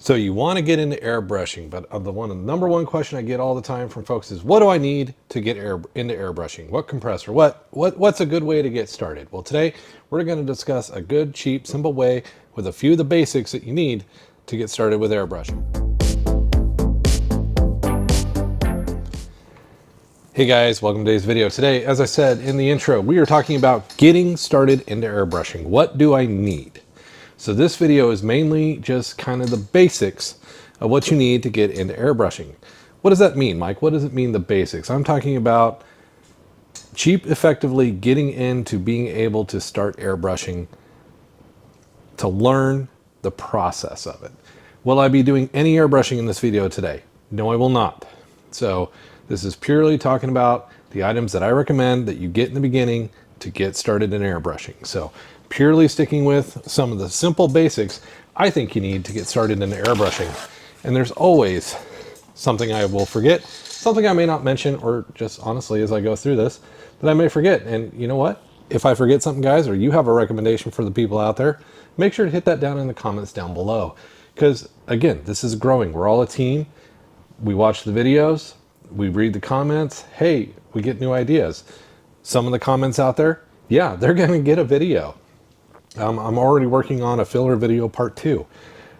So you want to get into airbrushing, but the number one question I get all the time from folks is, what do I need to get into airbrushing? What compressor? What's a good way to get started? Well, today we're going to discuss a good, cheap, simple way with a few of the basics that you need to get started with airbrushing. Hey guys, welcome to today's video. Today, as I said in the intro, we are talking about getting started into airbrushing. What do I need? So this video is mainly just kind of the basics of what you need to get into airbrushing. What does that mean, Mike? What does it mean, the basics? I'm talking about cheap, effectively getting into being able to start airbrushing, to learn the process of it. Will I be doing any airbrushing in this video today? No, I will not. So this is purely talking about the items that I recommend that you get in the beginning to get started in airbrushing. So purely sticking with some of the simple basics I think you need to get started in airbrushing. And there's always something I will forget, something I may not mention, or just honestly as I go through this, that I may forget. And you know what? If I forget something, guys, or you have a recommendation for the people out there, make sure to hit that down in the comments down below. Because again, this is growing. We're all a team. We watch the videos, we read the comments. Hey, we get new ideas. Some of the comments out there, yeah, they're going to get a video. I'm already working on a filler video part 2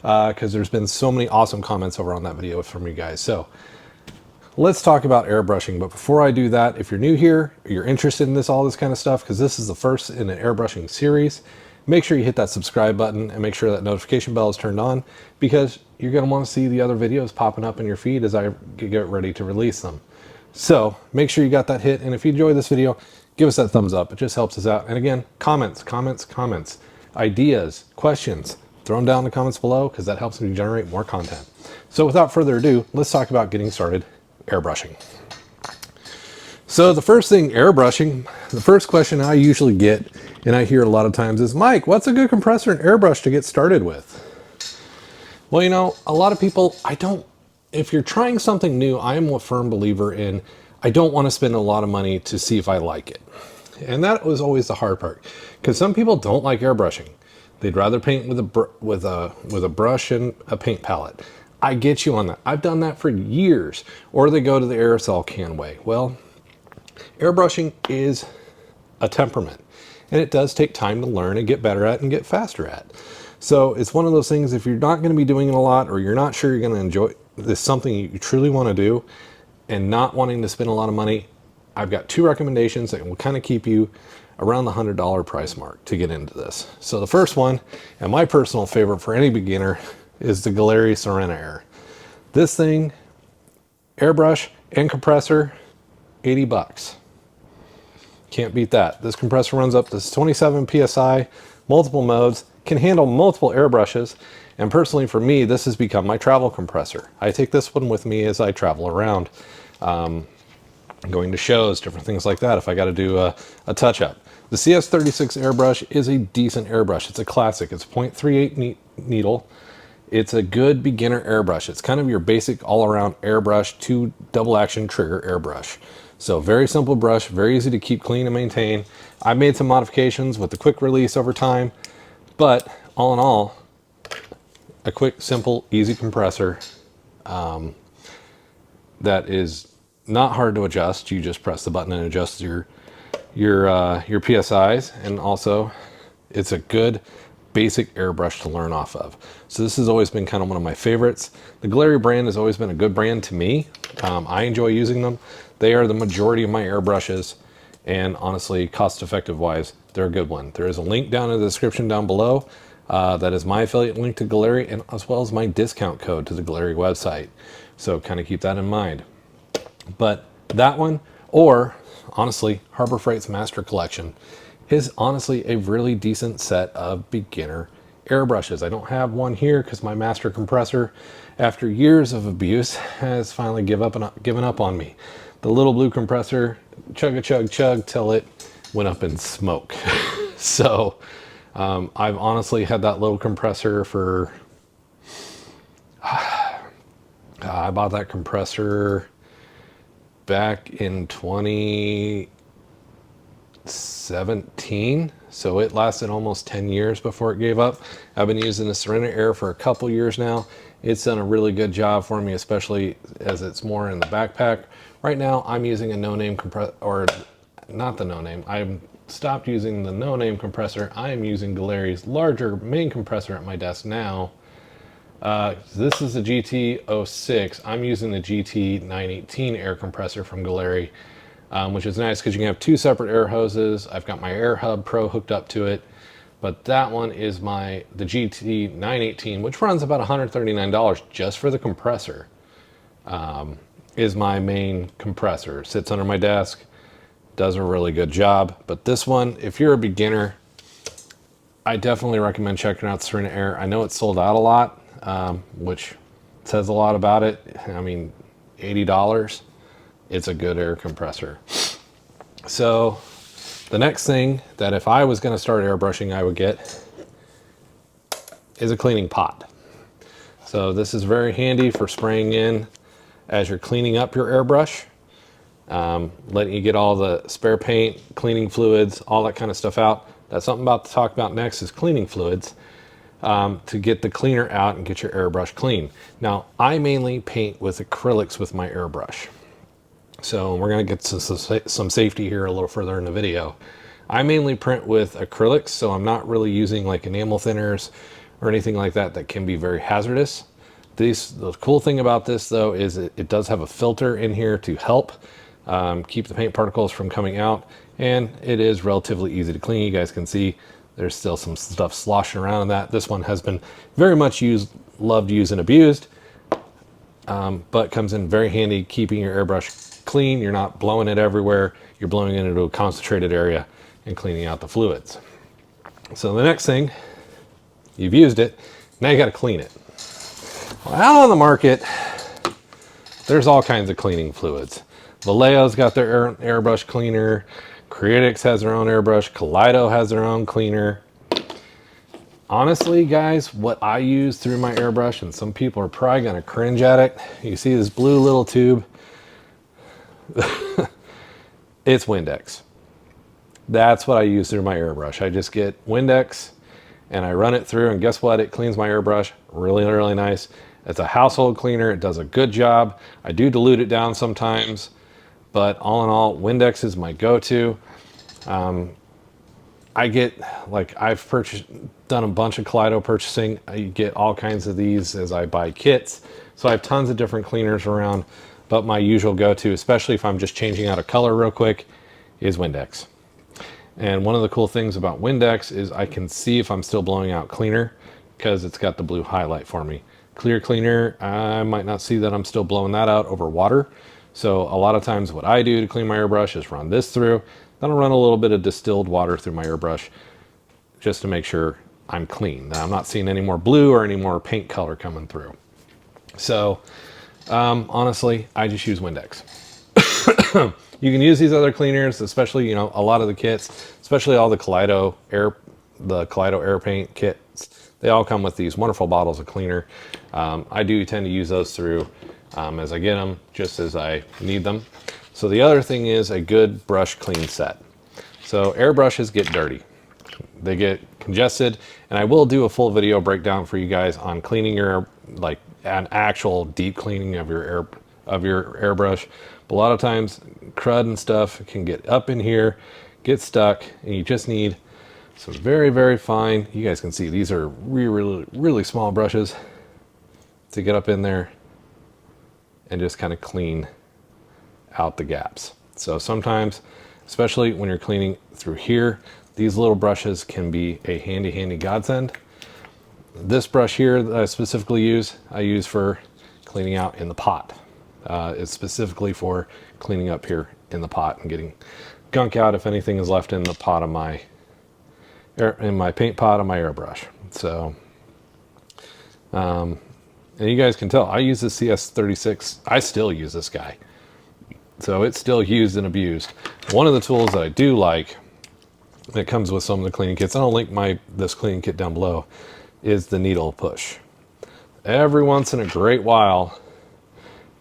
because there's been so many awesome comments over on that video from you guys. So let's talk about airbrushing. But before I do that, if you're new here, you're interested in all this kind of stuff, because this is the first in an airbrushing series, make sure you hit that subscribe button and make sure that notification bell is turned on, because you're going to want to see the other videos popping up in your feed as I get ready to release them. So make sure you got that hit. And if you enjoy this video, give us that thumbs up. It just helps us out. And again, comments, ideas, questions, throw them down in the comments below, because that helps me generate more content. So without further ado, let's talk about getting started airbrushing. So the first thing, airbrushing, the first question I usually get, and I hear a lot of times, is, Mike, what's a good compressor and airbrush to get started with? Well, you know, a lot of people, if you're trying something new, I am a firm believer in, I don't want to spend a lot of money to see if I like it. And that was always the hard part, because some people don't like airbrushing. They'd rather paint with a brush and a paint palette. I get you on that. I've done that for years. Or they go to the aerosol can way. Well, airbrushing is a temperament, and it does take time to learn and get better at and get faster at. So it's one of those things, if you're not going to be doing it a lot, or you're not sure you're going to enjoy this, something you truly want to do and not wanting to spend a lot of money, I've got 2 recommendations that will kind of keep you around the $100 price mark to get into this. So the first one, and my personal favorite for any beginner, is the Gaahleri Serena Air. This thing, airbrush and compressor, 80 bucks. Can't beat that. This compressor runs up to 27 PSI, multiple modes, can handle multiple airbrushes, and personally for me, this has become my travel compressor. I take this one with me as I travel around, going to shows, different things like that, if I got to do a touch-up. The CS36 airbrush is a decent airbrush. It's a classic. It's 0.38 needle. It's a good beginner airbrush. It's kind of your basic all-around airbrush, 2 double-action trigger airbrush. So very simple brush, very easy to keep clean and maintain. I've made some modifications with the quick release over time, but all in all, a quick, simple, easy compressor that is not hard to adjust. You just press the button and adjust your PSIs, and also it's a good basic airbrush to learn off of. So this has always been kind of one of my favorites. The Gaahleri brand has always been a good brand to me. I enjoy using them. They are the majority of my airbrushes, and honestly, cost-effective wise, they're a good one. There is a link down in the description down below. That is my affiliate link to Gaahleri, and as well as my discount code to the Gaahleri website. So kind of keep that in mind. But that one, or honestly, Harbor Freight's Master Collection, is honestly a really decent set of beginner airbrushes. I don't have one here because my master compressor, after years of abuse, has finally given up on me. The little blue compressor, chug till it went up in smoke. So I've honestly had that little compressor for, I bought that compressor back in 2017, so it lasted almost 10 years before it gave up. I've been using the Serena Air for a couple years now. It's done a really good job for me, especially as it's more in the backpack. Right now I'm using a no-name compressor, or not the no-name. I've stopped using the no-name compressor. I am using Gaahleri's larger main compressor at my desk now. This is the GT06. I'm using the GT918 air compressor from Gaahleri, which is nice because you can have two separate air hoses. I've got my Air Hub Pro hooked up to it, but that one is the GT918, which runs about $139 just for the compressor. Is my main compressor. Sits under my desk, does a really good job. But this one, if you're a beginner, I definitely recommend checking out Serena Air. I know it's sold out a lot, which says a lot about it. I mean, $80. It's a good air compressor. So the next thing that if I was going to start airbrushing I would get is a cleaning pot. So this is very handy for spraying in as you're cleaning up your airbrush, letting you get all the spare paint, cleaning fluids, all that kind of stuff out. That's something I'm about to talk about next, is cleaning fluids, to get the cleaner out and get your airbrush clean. Now, I mainly paint with acrylics with my airbrush. So we're going to get to some safety here a little further in the video. I mainly print with acrylics, so I'm not really using like enamel thinners or anything like that that can be very hazardous. The cool thing about this though is it does have a filter in here to help keep the paint particles from coming out, and it is relatively easy to clean. You guys can see there's still some stuff sloshing around in that. This one has been very much used, loved, used, and abused, but comes in very handy keeping your airbrush clean. You're not blowing it everywhere. You're blowing it into a concentrated area and cleaning out the fluids. So the next thing, you've used it, now you got to clean it. Well, out on the market, there's all kinds of cleaning fluids. Vallejo's got their airbrush cleaner. Creatix has their own airbrush. Kaleido has their own cleaner. Honestly, guys, what I use through my airbrush, and some people are probably going to cringe at it. You see this blue little tube? It's Windex. That's what I use through my airbrush. I just get Windex and I run it through, and guess what? It cleans my airbrush really, really nice. It's a household cleaner. It does a good job. I do dilute it down sometimes, but all in all, Windex is my go-to. I get, like, I've done a bunch of Kaleido purchasing. I get all kinds of these as I buy kits. So I have tons of different cleaners around, but my usual go-to, especially if I'm just changing out a color real quick, is Windex. And one of the cool things about Windex is I can see if I'm still blowing out cleaner because it's got the blue highlight for me. Clear cleaner, I might not see that I'm still blowing that out over water. So a lot of times what I do to clean my airbrush is run this through, then I'll run a little bit of distilled water through my airbrush just to make sure I'm clean. Now I'm not seeing any more blue or any more paint color coming through. So honestly, I just use Windex. You can use these other cleaners, especially, you know, a lot of the kits, especially all the Kaleido air paint kits. They all come with these wonderful bottles of cleaner. I do tend to use those through as I get them, just as I need them. So the other thing is a good brush clean set. So airbrushes get dirty. They get congested, and I will do a full video breakdown for you guys on cleaning your, like, an actual deep cleaning of your airbrush. But a lot of times crud and stuff can get up in here, get stuck, and you just need some very, very fine, you guys can see these are really, really small brushes to get up in there and just kind of clean out the gaps. So sometimes, especially when you're cleaning through here, these little brushes can be a handy godsend. This brush here that I specifically use, I use for cleaning out in the pot. It's specifically for cleaning up here in the pot and getting gunk out if anything is left in the pot of my paint pot of my airbrush. So, and you guys can tell I use the CS36. I still use this guy, so it's still used and abused. One of the tools that I do like that comes with some of the cleaning kits, and I'll link this cleaning kit down below, is the needle push. Every once in a great while,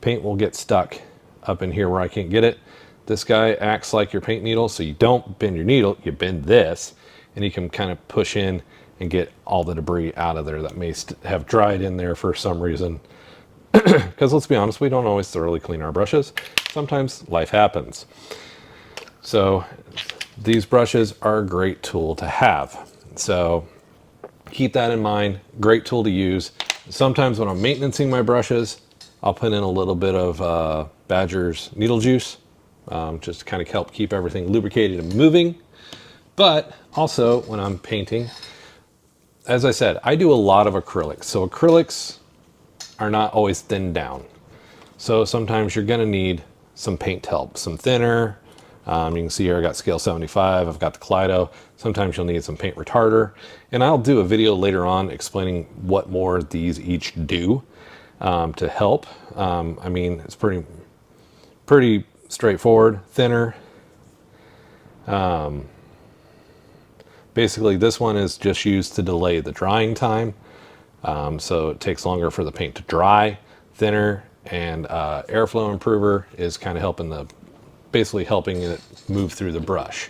paint will get stuck up in here where I can't get it. This guy acts like your paint needle, so you don't bend your needle, you bend this, and you can kind of push in and get all the debris out of there that may have dried in there for some reason. Because let's be honest, we don't always thoroughly clean our brushes. Sometimes life happens. So these brushes are a great tool to have. So keep that in mind. Great tool to use. Sometimes when I'm maintaining my brushes, I'll put in a little bit of Badger's needle juice, just to kind of help keep everything lubricated and moving. But also when I'm painting, as I said, I do a lot of acrylics. So acrylics are not always thinned down. So sometimes you're gonna need some paint help, some thinner. You can see here I got scale 75, I've got the Kaleido. Sometimes you'll need some paint retarder. And I'll do a video later on explaining what more these each do to help. I mean, it's pretty straightforward. Thinner. Basically this one is just used to delay the drying time. So it takes longer for the paint to dry. Thinner and airflow improver is kind of basically helping it move through the brush.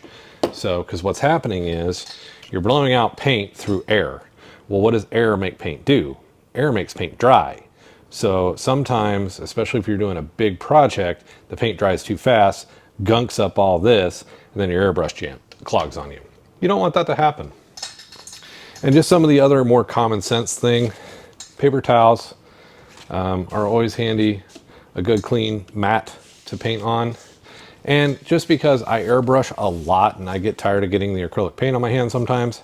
So, because what's happening is you're blowing out paint through air. Well, what does air make paint do? Air makes paint dry. So sometimes, especially if you're doing a big project, the paint dries too fast, gunks up all this, and then your airbrush clogs on you. You don't want that to happen. And just some of the other more common sense thing, paper towels are always handy. A good clean mat to paint on. And just because I airbrush a lot and I get tired of getting the acrylic paint on my hands sometimes,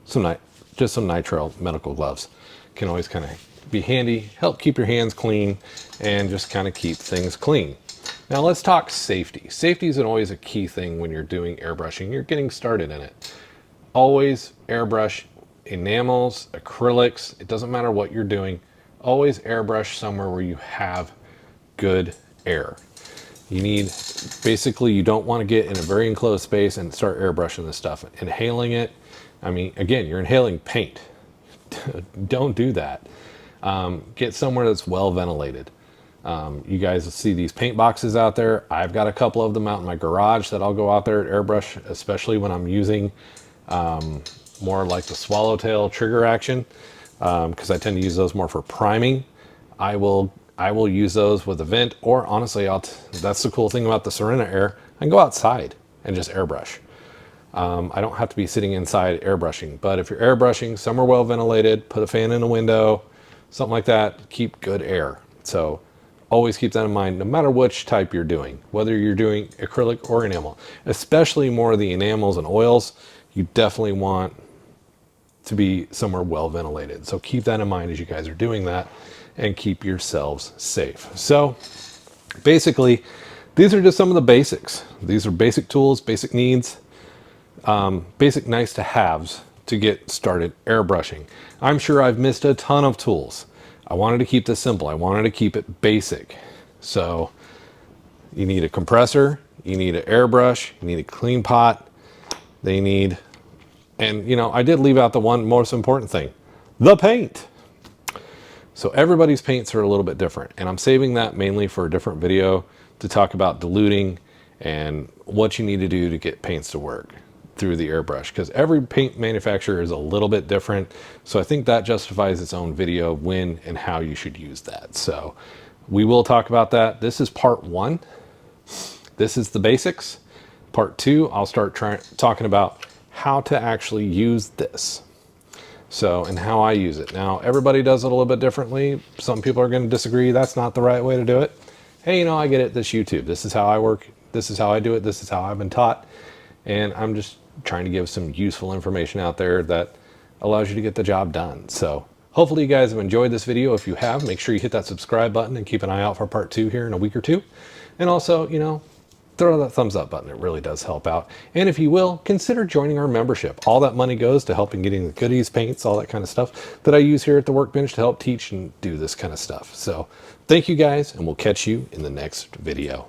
just some nitrile medical gloves can always kind of be handy, help keep your hands clean, and just kind of keep things clean. Now let's talk safety. Safety is always a key thing when you're doing airbrushing. You're getting started in it. Always airbrush enamels, acrylics, it doesn't matter what you're doing. Always airbrush somewhere where you have good air. Basically you don't want to get in a very enclosed space and start airbrushing this stuff. Inhaling it, I mean, again, you're inhaling paint. Don't do that. Get somewhere that's well ventilated. You guys see these paint boxes out there. I've got a couple of them out in my garage that I'll go out there at airbrush, especially when I'm using more like the swallowtail trigger action, because I tend to use those more for priming. I will use those with a vent, or honestly, that's the cool thing about the Serena Air. I can go outside and just airbrush. I don't have to be sitting inside airbrushing, but if you're airbrushing somewhere well ventilated, put a fan in a window, something like that, keep good air. So always keep that in mind, no matter which type you're doing, whether you're doing acrylic or enamel, especially more of the enamels and oils, you definitely want to be somewhere well ventilated. So keep that in mind as you guys are doing that and keep yourselves safe. So basically, these are just some of the basics. These are basic tools, basic needs, basic nice to haves to get started airbrushing. I'm sure I've missed a ton of tools. I wanted to keep this simple. I wanted to keep it basic. So you need a compressor, you need an airbrush, you need a clean pot, and you know, I did leave out the one most important thing, the paint. So everybody's paints are a little bit different, and I'm saving that mainly for a different video to talk about diluting and what you need to do to get paints to work through the airbrush, because every paint manufacturer is a little bit different. So I think that justifies its own video when and how you should use that. So we will talk about that. This is part one. This is the basics. Part two, I'll start talking about how to actually use this. So, and how I use it. Now, everybody does it a little bit differently. Some people are going to disagree. That's not the right way to do it. Hey, you know, I get it. This YouTube. This is how I work. This is how I do it. This is how I've been taught. And I'm just trying to give some useful information out there that allows you to get the job done. So hopefully you guys have enjoyed this video. If you have, make sure you hit that subscribe button and keep an eye out for part two here in a week or two. And also, you know, throw that thumbs up button. It really does help out. And if you will, consider joining our membership. All that money goes to helping getting the goodies, paints, all that kind of stuff that I use here at the workbench to help teach and do this kind of stuff. So thank you guys, and we'll catch you in the next video.